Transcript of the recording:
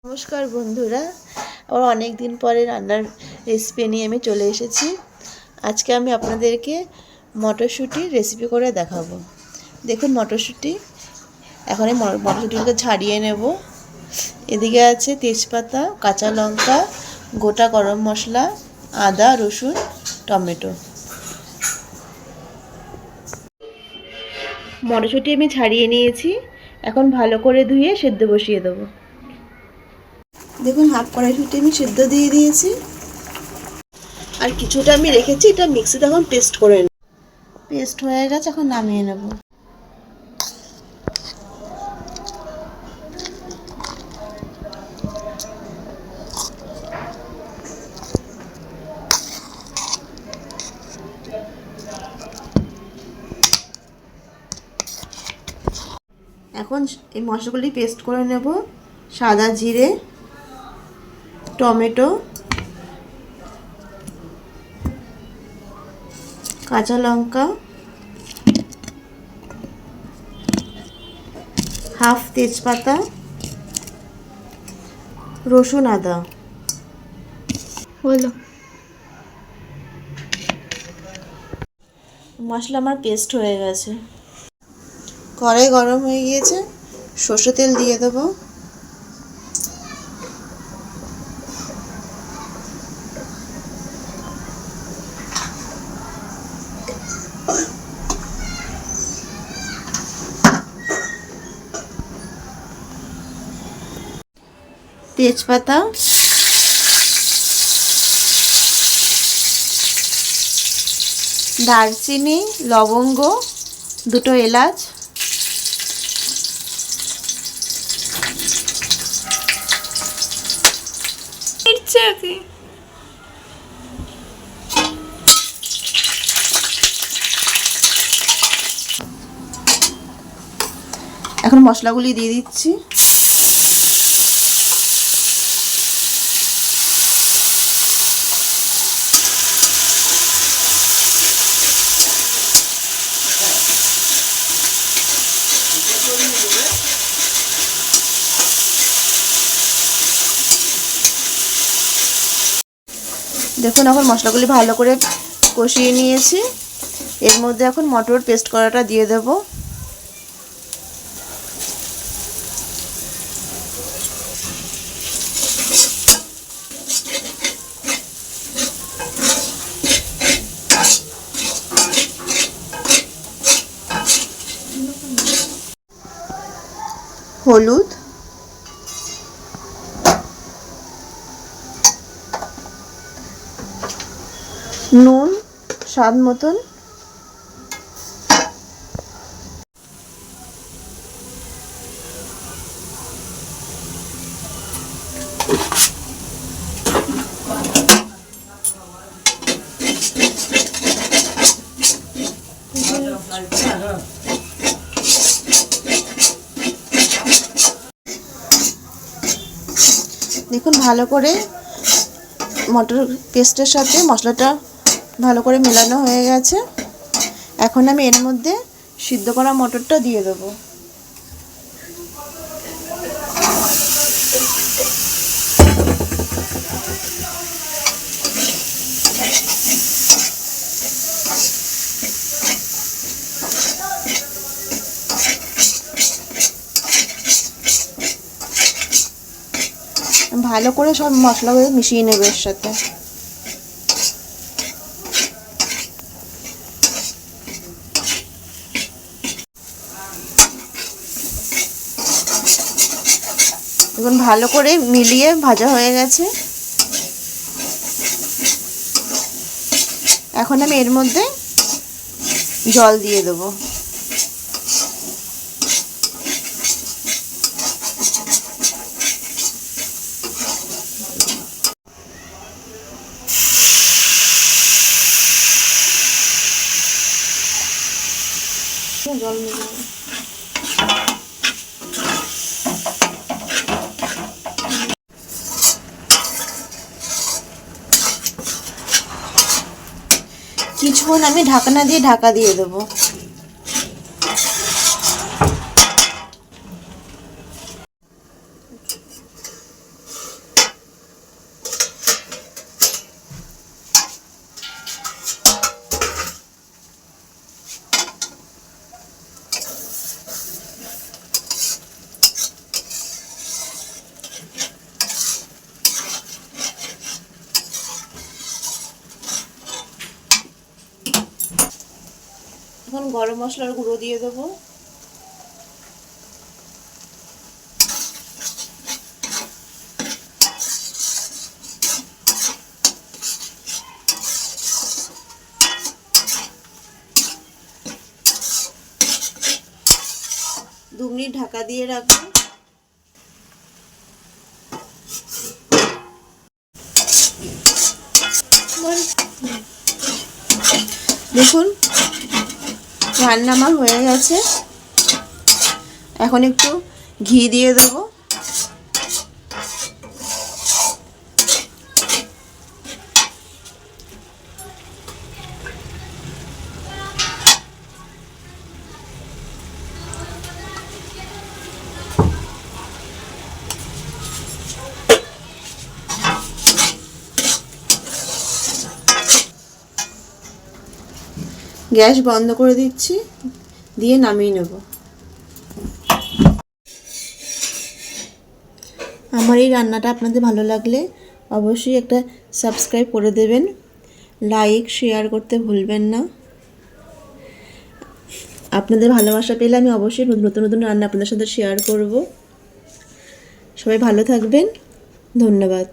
নমস্কার বন্ধুরা, আবার অনেক দিন পরে রান্নার রেসিপি নিয়ে আমি চলে এসেছি। আজকে আমি আপনাদেরকে মটরশুঁটির রেসিপি করে দেখাবো। দেখুন মটরশুঁটি, এখন এই মটরশুঁটিগুলোকে ছাড়িয়ে নেব। এদিকে আছে তেজপাতা, কাঁচা লঙ্কা, গোটা গরম মশলা, আদা, রসুন, টমেটো। মটরশুঁটি আমি ছাড়িয়ে নিয়েছি, এখন ভালো করে ধুয়ে সেদ্ধ বসিয়ে দেবো। দেখুন হাফ কড়াইশুঁটি আমি সেদ্ধ দিয়ে দিয়েছি, আর কিছুটা আমি রেখেছি। এটা মিক্সিতে এখন পেস্ট করে নেব। পেস্ট হয়ে গেছে, এখন নামিয়ে নেব। এখন এই মশলাগুলি পেস্ট করে নেব। সাদা জিরে, টমেটো, কাঁচা লঙ্কা, হাফ তেজপাতা, রসুন, আদা। হলো মশলা আমার পেস্ট হয়ে গেছে। কড়াই গরম হয়ে গিয়েছে, সর্ষে তেল দিয়ে দেবো। তেজপাতা, দারচিনি, লবঙ্গ, দুটো এলাচ, এখন মশলাগুলি দিয়ে দিচ্ছি। দেখুন এখন মশলাগুলি ভালো করে কষিয়ে নিয়েছি। এর মধ্যে এখন মটর পেস্ট করাটা দিয়ে দেব। হলুদ, নুন স্বাদ মতন, দেখুন ভালো করে মটর পেস্টের সাথে মশলাটা ভালো করে মেলানো হয়ে গেছে। এখন আমি এর মধ্যে সিদ্ধ করা মটরটা দিয়ে দেবো। ভালো করে সব মশলাগুলো মিশিয়ে নেব এর সাথে। এখন ভালো করে মিলিয়ে ভাজা হয়ে গেছে। এখন আমি এর মধ্যে জল দিয়ে দেবো। জল মিলিয়ে কিছুক্ষণ আমি ঢাকনা দিয়ে ঢাকা দিয়ে দেবো। এখন গরম মশলার গুঁড়ো দিয়ে দেবো। দু মিনিট ঢাকা দিয়ে রাখবো। দেখুন রান্না আমার হয়ে গেছে। এখন একটু ঘি দিয়ে দেবো। গ্যাস বন্ধ করে দিচ্ছি, দিয়ে নামিয়ে নেব। আমার এই রান্নাটা আপনাদের ভালো লাগলে অবশ্যই একটা সাবস্ক্রাইব করে দেবেন, লাইক শেয়ার করতে ভুলবেন না। আপনাদের ভালোবাসা পেলে আমি অবশ্যই নতুন নতুন রান্না আপনাদের সাথে শেয়ার করব। সবাই ভালো থাকবেন, ধন্যবাদ।